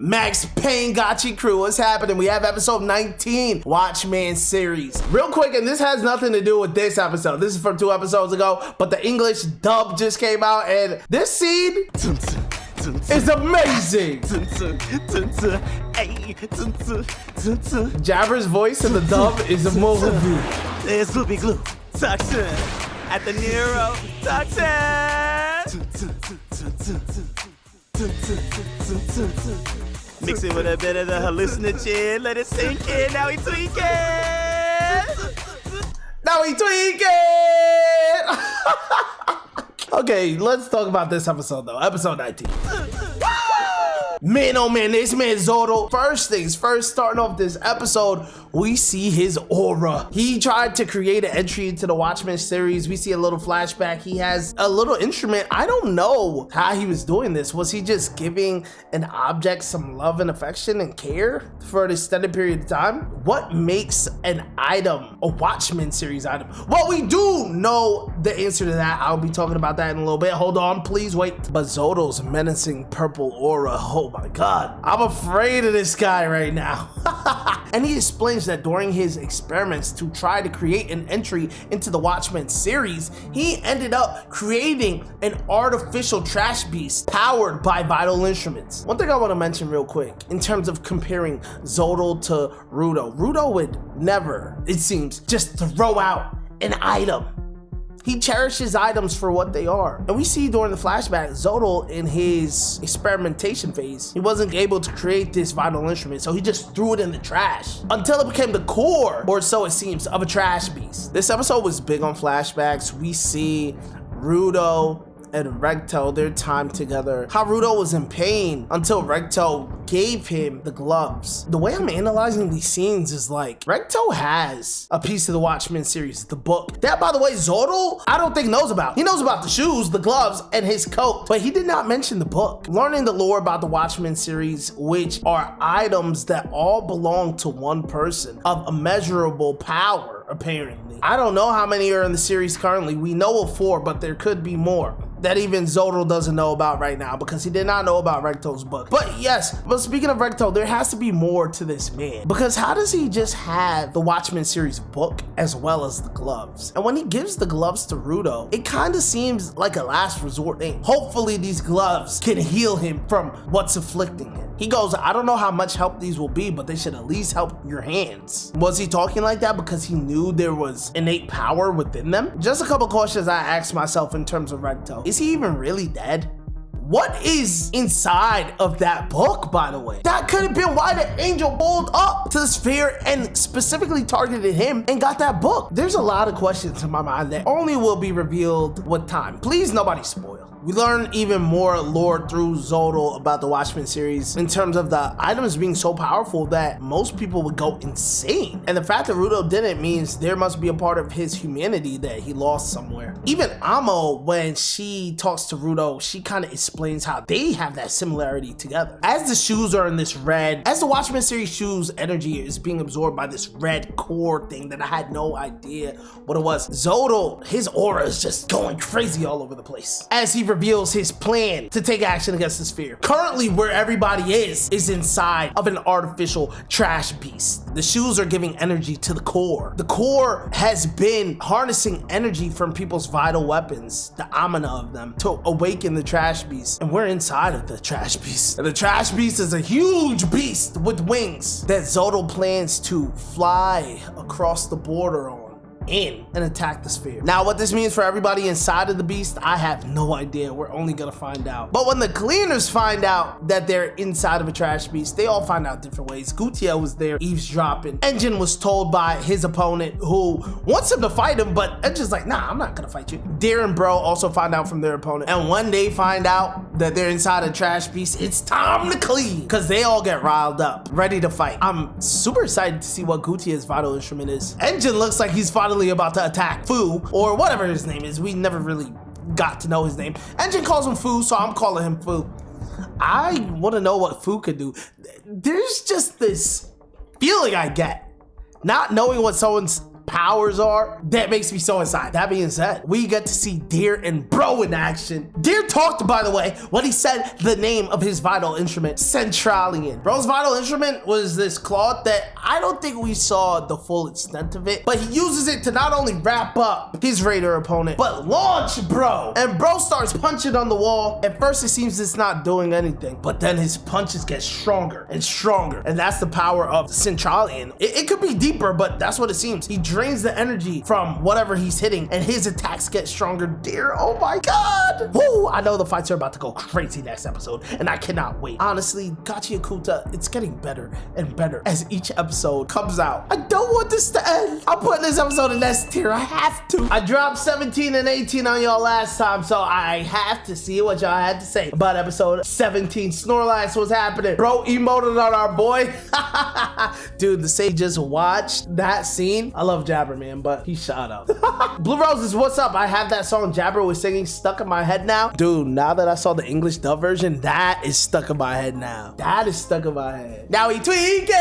Max Payne Gachi crew, what's happening? We have episode 19, Watchmen series. Real quick, and this has nothing to do with this episode. This is from 2 episodes ago, but the English dub just came out, and this scene is amazing. Jabber's voice in the dub is a movie. There's Gloopy Glue, Toxin, at the Nero, Toxin. Mix it with a bit of the hallucinogen, let it sink in, now we tweak it. Now we tweak it. Okay, let's talk about this episode though, episode 19. Man, oh man, this man Zoro. First things first, starting off this episode, we see his aura. He tried to create an entry into the Watchmen series. We see a little flashback. He has a little instrument. I don't know how he was doing this. Was he just giving an object some love and affection and care for an extended period of time? What makes an item a Watchmen series item? Well, we do know the answer to that. I'll be talking about that in a little bit. Hold on, please wait. But Zoro's menacing purple aura. Oh my God, I'm afraid of this guy right now. And he explains that during his experiments to try to create an entry into the Watchmen series, he ended up creating an artificial trash beast powered by vital instruments. One thing I want to mention real quick in terms of comparing Zoro to Rudo would never, it seems, just throw out an item. He cherishes items for what they are. And we see during the flashback, Zoro in his experimentation phase, he wasn't able to create this vital instrument, so he just threw it in the trash until it became the core, or so it seems, of a trash beast. This episode was big on flashbacks. We see Rudo and Recto, their time together. How Rudo was in pain until Recto gave him the gloves. The way I'm analyzing these scenes is like, Recto has a piece of the Watchmen series, the book. That, by the way, Zoro, I don't think knows about. He knows about the shoes, the gloves, and his coat, but he did not mention the book. Learning the lore about the Watchmen series, which are items that all belong to one person of immeasurable power, apparently. I don't know how many are in the series currently. We know of 4, but there could be more that even Zoro doesn't know about right now because he did not know about Recto's book. But yes, but speaking of Recto, there has to be more to this man, because how does he just have the Watchmen series book as well as the gloves? And when he gives the gloves to Rudo, it kind of seems like a last resort thing. Hopefully these gloves can heal him from what's afflicting him. He goes, I don't know how much help these will be, but they should at least help your hands. Was he talking like that because he knew there was innate power within them? Just a couple questions I asked myself in terms of Recto. Is he even really dead? What is inside of that book, by the way? That could have been why the angel pulled up to the sphere and specifically targeted him and got that book. There's a lot of questions in my mind that only will be revealed with time. Please, nobody spoil. We learn even more lore through Zoro about the Watchmen series in terms of the items being so powerful that most people would go insane. And the fact that Rudo didn't means there must be a part of his humanity that he lost somewhere. Even Amo, when she talks to Rudo, she kind of explains how they have that similarity together. As the shoes are in this red, as the Watchmen series shoes energy is being absorbed by this red core thing that I had no idea what it was, Zoro, his aura is just going crazy all over the place as he reveals his plan to take action against the sphere. Currently, where everybody is inside of an artificial trash beast. The shoes are giving energy to the core. The core has been harnessing energy from people's vital weapons, the amana of them, to awaken the trash beast. And we're inside of the trash beast. And the trash beast is a huge beast with wings that Zoro plans to fly across the border on in and attack the sphere. Now, what this means for everybody inside of the beast, I have no idea. We're only gonna find out. But when the cleaners find out that they're inside of a trash beast, they all find out different ways. Gutiérrez was there eavesdropping. Engine was told by his opponent who wants him to fight him, but Engine's like, nah, I'm not gonna fight you. Deer and Bro also find out from their opponent. And when they find out that they're inside a trash beast, it's time to clean, because they all get riled up, ready to fight. I'm super excited to see what Gutiérrez's vital instrument is. Engine looks like he's finally about to attack Fu, or whatever his name is. We never really got to know his name. Engine calls him Fu, so I'm calling him Fu. I want to know what Fu could do. There's just this feeling I get, not knowing what someone's powers are, that makes me so excited. That being said, we get to see Deer and Bro in action. Deer talked, by the way, when he said the name of his vital instrument, Centralian. Bro's vital instrument was this cloth that I don't think we saw the full extent of it, but he uses it to not only wrap up his Raider opponent, but launch Bro. And Bro starts punching on the wall. At first, it seems it's not doing anything, but then his punches get stronger and stronger. And that's the power of Centralian. It could be deeper, but that's what it seems. He drains the energy from whatever he's hitting, and his attacks get stronger. Dear, oh my God. Woo, I know the fights are about to go crazy next episode, and I cannot wait. Honestly, Gachiakuta, it's getting better and better as each episode comes out. I don't want this to end. I'm putting this episode in S tier. I have to. I dropped 17 and 18 on y'all last time, so I have to see what y'all had to say about episode 17. Snorlax, what's happening? Bro emoted on our boy. Dude, the say just watched that scene. I love Jabber, man, but he shot up. Blue Roses, what's up? I have that song Jabber was singing stuck in my head now. Dude, now that I saw the English dub version, that is stuck in my head now. That is stuck in my head. Now he tweaking.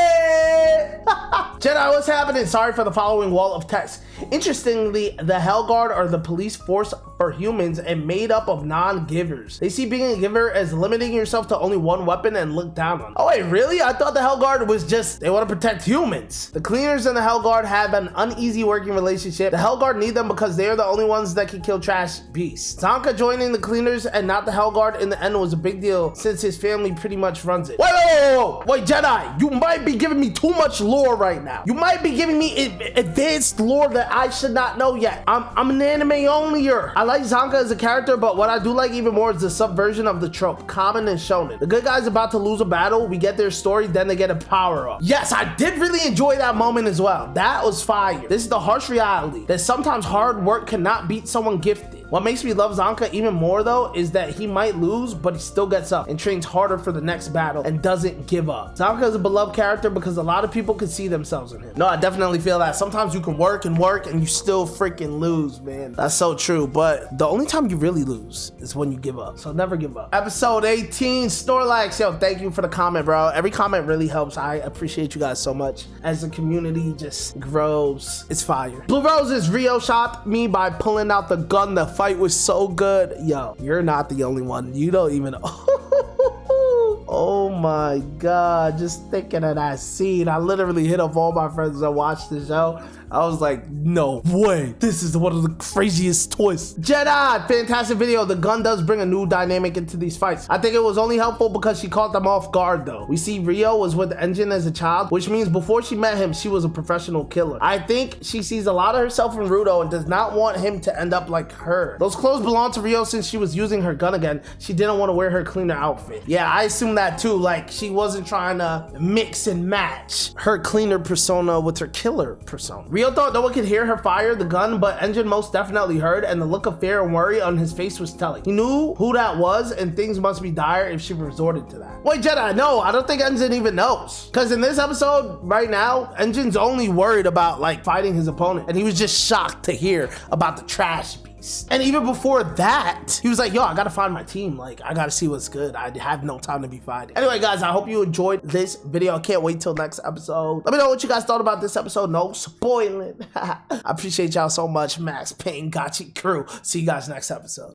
Jedi, what's happening? Sorry for the following wall of text. Interestingly, the Hellguard are the police force for humans and made up of non-givers. They see being a giver as limiting yourself to only one weapon and look down on. Oh wait, really? I thought the Hellguard was just, they want to protect humans. The cleaners and the Hellguard have an uneasy working relationship. The Hellguard need them because they are the only ones that can kill trash beasts. Zonka joining the cleaners and not the Hellguard in the end was a big deal since his family pretty much runs it. Wait, Jedi, you might be giving me too much lore right now. You might be giving me advanced lore that I should not know yet. I'm an anime onlyer. I like Zonka as a character, but what I do like even more is the subversion of the trope, common and shonen. The good guy's about to lose a battle, we get their story, then they get a power up. Yes, I did really enjoy that moment as well. That was fire. This is the harsh reality that sometimes hard work cannot beat someone gifted. What makes me love Zonka even more though is that he might lose, but he still gets up and trains harder for the next battle and doesn't give up. Zonka is a beloved character because a lot of people can see themselves in him. No, I definitely feel that. Sometimes you can work and work and you still freaking lose, man. That's so true. But the only time you really lose is when you give up. So never give up. Episode 18, Snorlax. Yo, thank you for the comment, bro. Every comment really helps. I appreciate you guys so much. As the community just grows, it's fire. Blue Roses, Rio shot me by pulling out the gun. The fight was so good. Yo, you're not the only one. You don't even know. Oh my God, just thinking of that scene. I literally hit up all my friends that watched the show. I was like, no way. This is one of the craziest twists. Jedi, fantastic video. The gun does bring a new dynamic into these fights. I think it was only helpful because she caught them off guard though. We see Rio was with Engine as a child, which means before she met him, she was a professional killer. I think she sees a lot of herself in Rudo and does not want him to end up like her. Those clothes belong to Rio since she was using her gun again. She didn't want to wear her cleaner outfit. Yeah, I assume that too. Like she wasn't trying to mix and match her cleaner persona with her killer persona. Rio thought no one could hear her fire the gun, but Engine most definitely heard, and the look of fear and worry on his face was telling. He knew who that was, and things must be dire if she resorted to that. Wait, Jedi, no, I don't think Engine even knows. Because in this episode right now, Engine's only worried about like fighting his opponent, and he was just shocked to hear about the trash beast. And even before that, he was like, yo, I gotta find my team. Like, I gotta see what's good. I have no time to be fighting. Anyway, guys, I hope you enjoyed this video. I can't wait till next episode. Let me know what you guys thought about this episode. No spoiling. I appreciate y'all so much. Max Payne, Gachi crew. See you guys next episode.